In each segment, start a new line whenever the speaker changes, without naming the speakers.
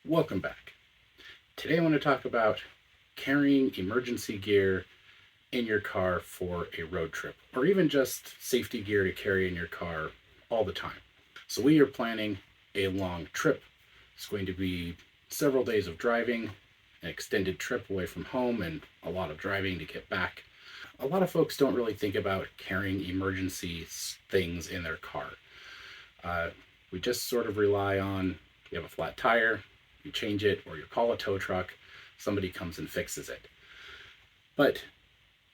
Welcome back. Today I want to talk about carrying emergency gear in your car for a road trip, or even just safety gear to carry in your car all the time. So we are planning a long trip. It's going to be several days of driving, an extended trip away from home, and a lot of driving to get back. A lot of folks don't really think about carrying emergency things in their car. We just sort of rely on, you have a flat tire, you change it, or you call a tow truck, somebody comes and fixes it. But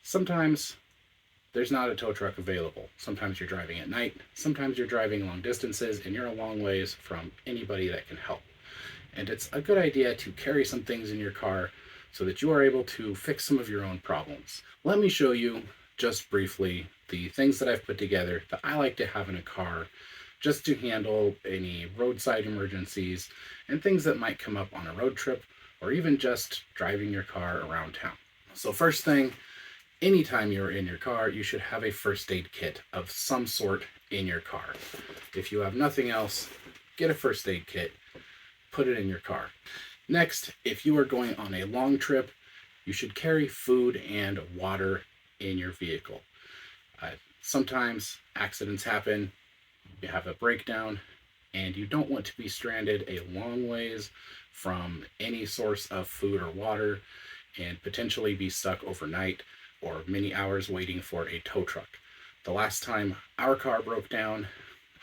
sometimes there's not a tow truck available. Sometimes you're driving at night, sometimes you're driving long distances, and you're a long ways from anybody that can help. And it's a good idea to carry some things in your car so that you are able to fix some of your own problems. Let me show you just briefly the things that I've put together that I like to have in a car just to handle any roadside emergencies and things that might come up on a road trip or even just driving your car around town. So first thing, anytime you're in your car, you should have a first aid kit of some sort in your car. If you have nothing else, get a first aid kit, put it in your car. Next, if you are going on a long trip, you should carry food and water in your vehicle. Sometimes accidents happen, you have a breakdown, and you don't want to be stranded a long ways from any source of food or water and potentially be stuck overnight or many hours waiting for a tow truck. The last time our car broke down,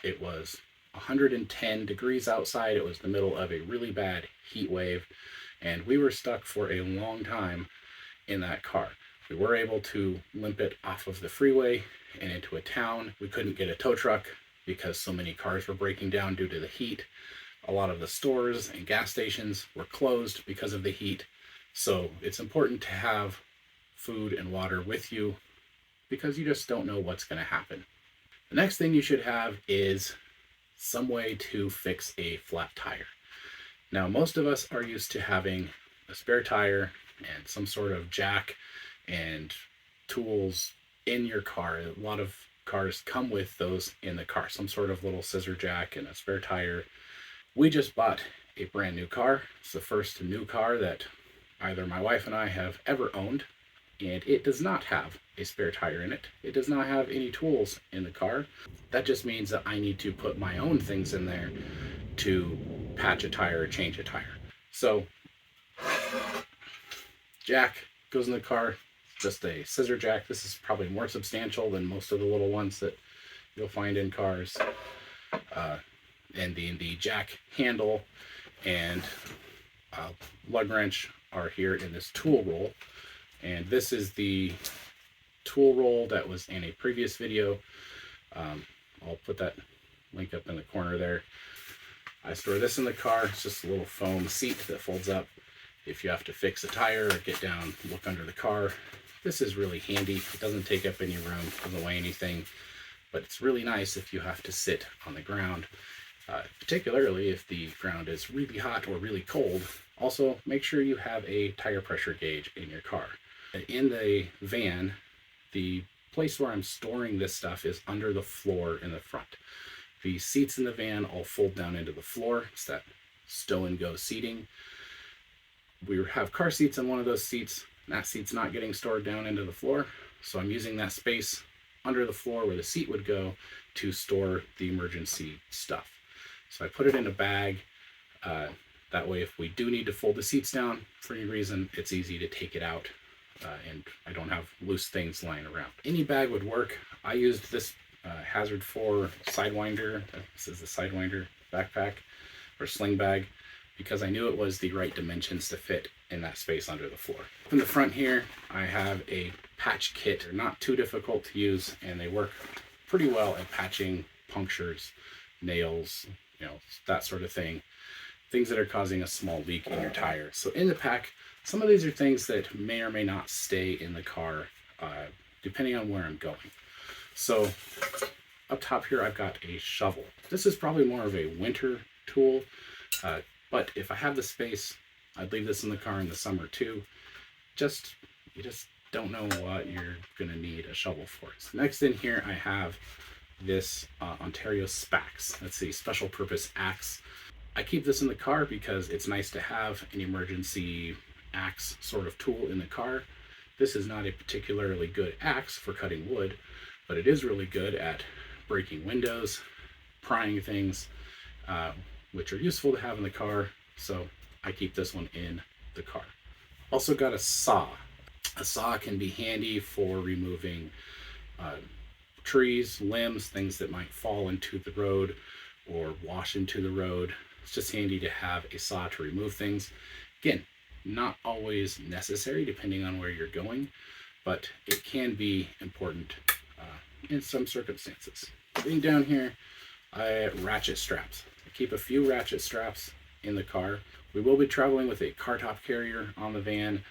it was 110 degrees outside. It was the middle of a really bad heat wave, and we were stuck for a long time in that car. We were able to limp it off of the freeway and into a town. We couldn't get a tow truck because so many cars were breaking down due to the heat. A lot of the stores and gas stations were closed because of the heat. So it's important to have food and water with you because you just don't know what's going to happen. The next thing you should have is some way to fix a flat tire. Now, most of us are used to having a spare tire and some sort of jack and tools in your car. A lot of cars come with those in the car, some sort of little scissor jack and a spare tire. We just bought a brand new car. It's the first new car that either my wife and I have ever owned, and it does not have a spare tire in it. It does not have any tools in the car. That just means that I need to put my own things in there to patch a tire or change a tire. So jack goes in the car, just a scissor jack. This is probably more substantial than most of the little ones that you'll find in cars. And the jack handle and lug wrench are here in this tool roll. And this is the tool roll that was in a previous video. I'll put that link up in the corner there. I store this in the car. It's just a little foam seat that folds up. If you have to fix a tire or get down, look under the car, this is really handy. It doesn't take up any room, doesn't weigh anything, but it's really nice if you have to sit on the ground, particularly if the ground is really hot or really cold. Also, make sure you have a tire pressure gauge in your car. In the van, the place where I'm storing this stuff is under the floor in the front. The seats in the van all fold down into the floor. It's that stow and go seating. We have car seats on one of those seats. That seat's not getting stored down into the floor, so I'm using that space under the floor where the seat would go to store the emergency stuff. So I put it in a bag. That way, if we do need to fold the seats down for any reason, it's easy to take it out, and I don't have loose things lying around. Any bag would work. I used this Hazard 4 Sidewinder. This is the Sidewinder backpack or sling bag, because I knew it was the right dimensions to fit in that space under the floor. In the front here, I have a patch kit. They're not too difficult to use, and they work pretty well at patching punctures, nails, that sort of thing. Things that are causing a small leak in your tire. So in the pack, some of these are things that may or may not stay in the car, depending on where I'm going. So up top here, I've got a shovel. This is probably more of a winter tool, but if I have the space, I'd leave this in the car in the summer too. You just don't know what you're gonna need a shovel for. So next in here, I have this Ontario Spax. That's a special purpose axe. I keep this in the car because it's nice to have an emergency axe sort of tool in the car. This is not a particularly good axe for cutting wood, but it is really good at breaking windows, prying things, which are useful to have in the car. So I keep this one in the car. Also got a saw. A saw can be handy for removing trees, limbs, things that might fall into the road or wash into the road. It's just handy to have a saw to remove things. Again, not always necessary depending on where you're going, but it can be important in some circumstances. Getting down here, ratchet straps. I keep a few ratchet straps in the car. We will be traveling with a car top carrier on the van,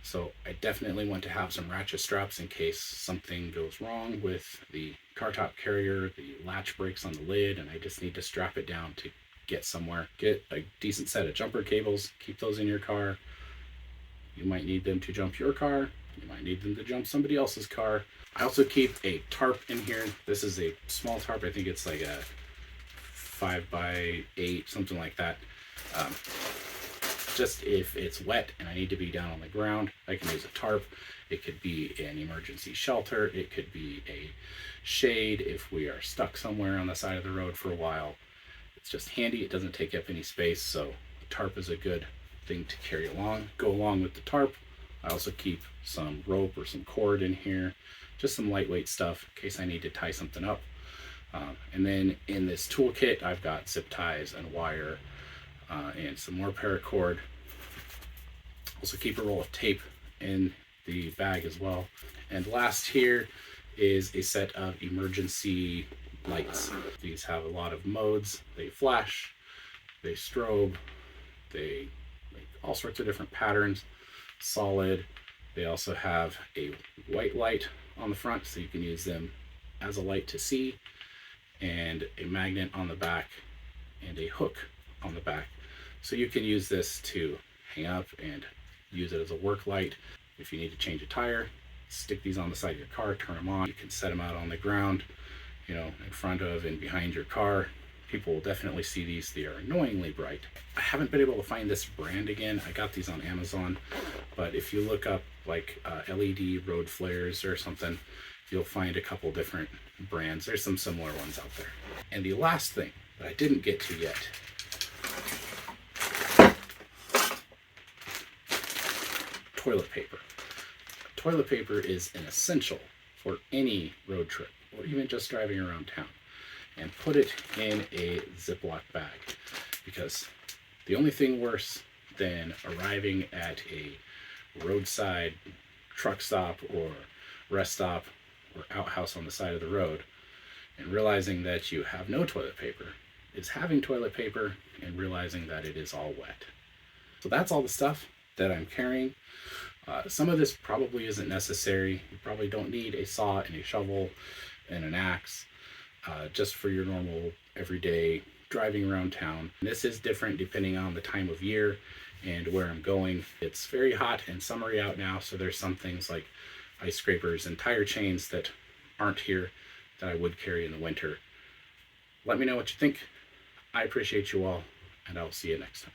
so I definitely want to have some ratchet straps in case something goes wrong with the car top carrier, the latch breaks on the lid, and I just need to strap it down to get somewhere. Get a decent set of jumper cables, keep those in your car. You might need them to jump your car. You might need them to jump somebody else's car. I also keep a tarp in here. This is a small tarp. I think it's like a 5x8, something like that. Just if it's wet and I need to be down on the ground, I can use a tarp. It could be an emergency shelter. It could be a shade if we are stuck somewhere on the side of the road for a while. It's just handy. It doesn't take up any space, so a tarp is a good thing to carry along. Go along with the tarp, I also keep some rope or some cord in here, just some lightweight stuff in case I need to tie something up. And then in this toolkit, I've got zip ties and wire and some more paracord. Also keep a roll of tape in the bag as well. And last here is a set of emergency lights. These have a lot of modes. They flash, they strobe, they make all sorts of different patterns, solid. They also have a white light on the front, so you can use them as a light to see, and a magnet on the back and a hook on the back. So you can use this to hang up and use it as a work light. If you need to change a tire, stick these on the side of your car, turn them on. You can set them out on the ground, in front of and behind your car. People will definitely see these. They are annoyingly bright. I haven't been able to find this brand again. I got these on Amazon, but if you look up like LED road flares or something, you'll find a couple different brands. There's some similar ones out there. And the last thing that I didn't get to yet, toilet paper. Toilet paper is an essential for any road trip or even just driving around town. And put it in a Ziploc bag, because the only thing worse than arriving at a roadside truck stop or rest stop or outhouse on the side of the road and realizing that you have no toilet paper is having toilet paper and realizing that it is all wet. So that's all the stuff that I'm carrying. Some of this probably isn't necessary. You probably don't need a saw and a shovel and an axe. Just for your normal everyday driving around town. This is different depending on the time of year and where I'm going. It's very hot and summery out now, so there's some things like ice scrapers and tire chains that aren't here that I would carry in the winter. Let me know what you think. I appreciate you all, and I'll see you next time.